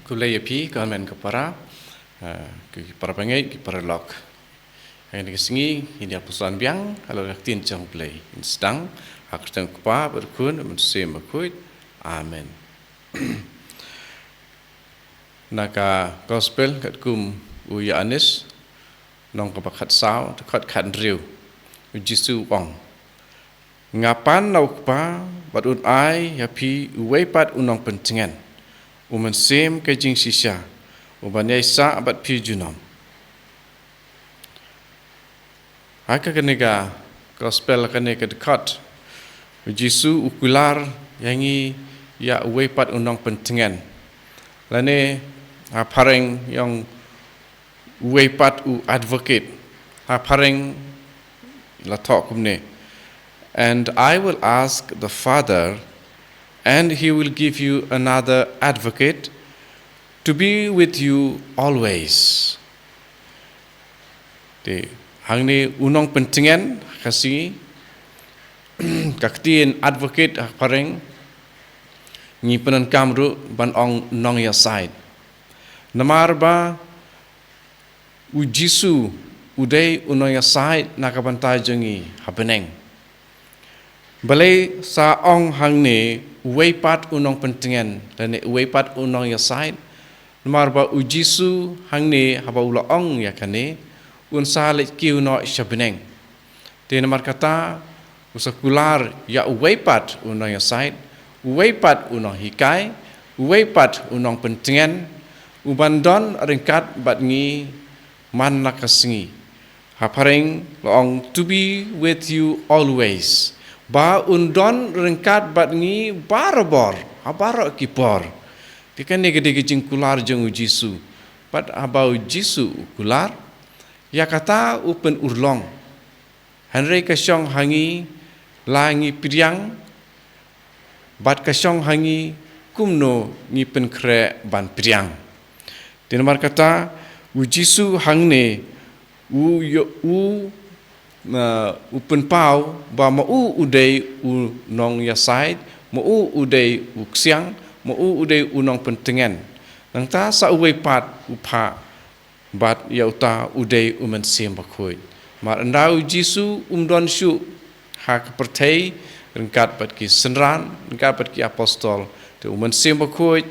Kulay api kamen para pengai para lok. Yang disengi ini apusan biang kalau tin jang play. Sedang hak teng kupa berkun mensem berkuit. Amen. Naka gospel kat kum uya anis nong kapakat sao dekat kan riu. Jisu wong. Ngapan lau kupa badun ai api uwepat unong pentingan. Umensem kejing sisya. Ubanya isa abad pi junom. Haka kenega gospel kenega dekat. Jisu ukular yangi ya uwepat unong pentingan. Lane pareng yang uwepat u advocate. Pareng latok kumne. And I will ask the Father, and He will give you another advocate to be with you always. Di hangni unong pentingan kasi kaktiin advocate pareng ni penan kamru ban ong nong ya side. Namar ba ujisu udai unong ya side nakabantai jengi habeneng. Balai sa ong hangni uwepat unong pentingan dan uwepat unong ya side. Namar ba ujisu hangni haba ula ong ya kane unsa lek kiu no shabeneng. Te namar kata usakular ya uwepat unong ya side, uwepat unong hikai, uwepat unong pentingan, ubandon ringkat bat ngi man nakasingi. Hapareng loong to be with you always. Ba undon ringkat bat ngi barabor, habaro kipor. Dikan nege jingkular jeng ujisu. Bat abau jisu kular, ya kata upen urlong. Henry kasyong hangi langi priang, bat kasyong hangi kumno ngi penkre ban priang. Dinamar kata ujisu hangne upen pau ba mau udai nong yasaid, mau udai uksiang, mau udai unong pentingan. Nang ta sa uwepat upa bat yauta udai umensem bakoi. Mar andau Jisu umdon syu hak pertai rengkat bat ki senran, rengkat bat ki apostol te umensem bakoi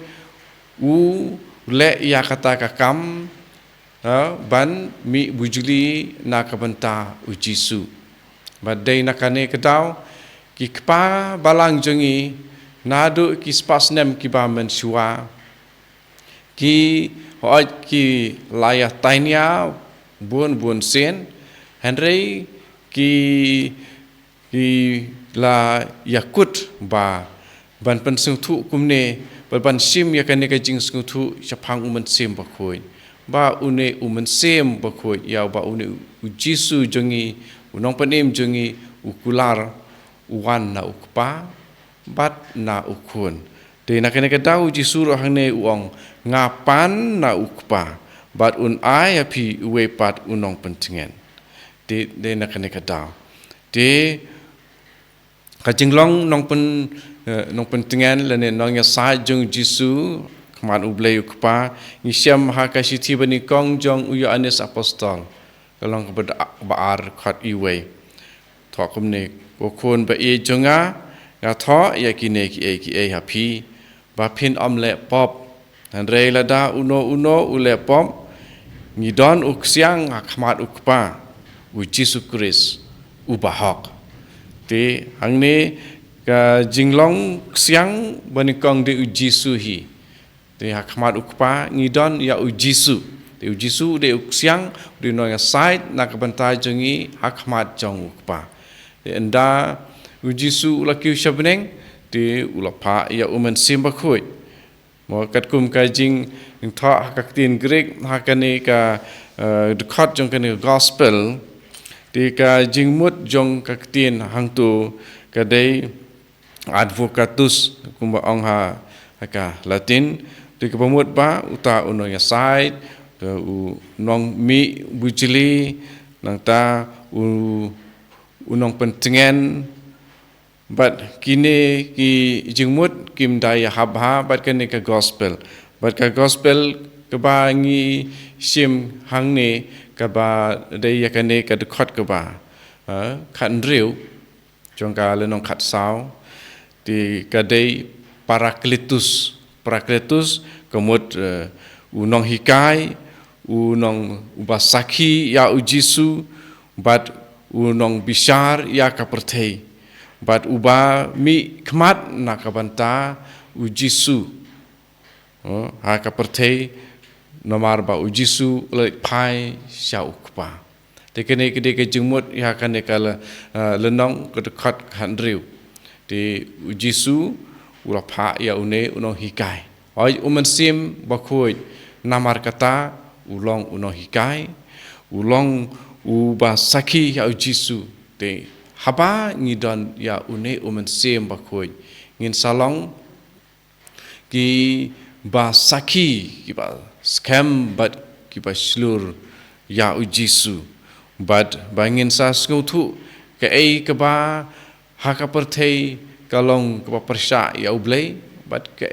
le ya kata kakam ban mi bujuli na kabanta ujisu. Badai nakane kedau ki kpa balang jengi nadu ki spasnem ki ba mensua ki hoat ki layah tainia bun sen Henry ki la yakut ba ban pensung tu kumne ban sim yakane ka jing sung tu chapang umen sim bakoi ba une umen sim bakoi ya ba une ujisu jengi unong penim jengi ukular uwan na ukpa bat na ukun. De nakane kadau jisuru hangne uong ngapan na ukpa bat un ai api uwepat unong pentingan. De nakane kadau. De kajinglong nong pentingan lene nong ya sa jung jisu kman ublei ukpa ngisyam hakasiti bani kong jong uyo anis apostol. Kalong kepada baar khat iwe. Thokumne kokun ba e jonga ya tho ya kine ki happy ba pin omle pop dan reilada uno ule pop ngidon uksiang akmat ukpa u Jisu Kris ubahok te hangne ka jinglong ksiang banikong de u Jisu hi te akmat ukpa ngidon ya u Jisu te u Jisu de uksiang de no ya side nak bantai jengi akmat jong ukpa te enda ujisu ula kiu shabneng di ula pa ya umen simba khoi mo kat kum ka jing tha haktin grek hakane ka dekat jong kane gospel di ka jing mut jong kaktin hangtu ka dei advocatus kumba ong ha ka latin di ka pamut ba uta uno ya side u nong mi bujili nang ta unong pentingan bat kini ki jingmut kim daya habha bat kene ka gospel But ka gospel ka ba ngi sim hang ne ka ba dei ya ka ne ka de khot ka ba khan riu chong ka le nong khat sao ti ka dei parakletus kemut unong hikai unong ubasaki ya ujisu bat unong bishar ya ka perthei bat uba mi khmat na ka banta ujisu ha ka perthei nomar ba ujisu le pai sha ukpa tekene kede ke jengmut ya kan ekala lenong ke dekat handriu di ujisu ula pha ya une unong hikai oi sim bakhoi namar kata ulong unong hikai ulong uba saki ya ujisu te haba ngidon ya une sim bakhoi ngin salong ki ba saki ki ba scam but ki ba slur ya ujisu but bangin sa skutu ke ke ba haka perthei kalong ke ba persha ya ublei but ke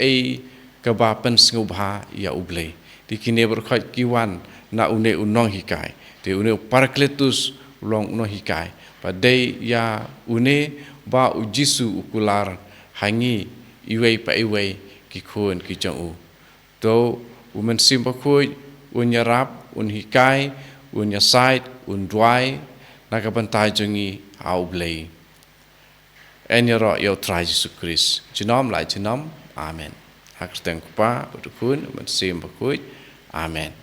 ke ba pen ngubha ya ublei dikine berkhat kiwan na une unong hikai te une parakletus ulong unong hikai padai ya une ba ujisu ukular hangi iwei pa iwei ki khon ki chang to sim bakoi unyarap un hikai un yasait un dwai nakabantai jongi aublei enyaro yo trai Jesus Christ jinom lai jinom amen hak steng pa utukun sim bakoi amen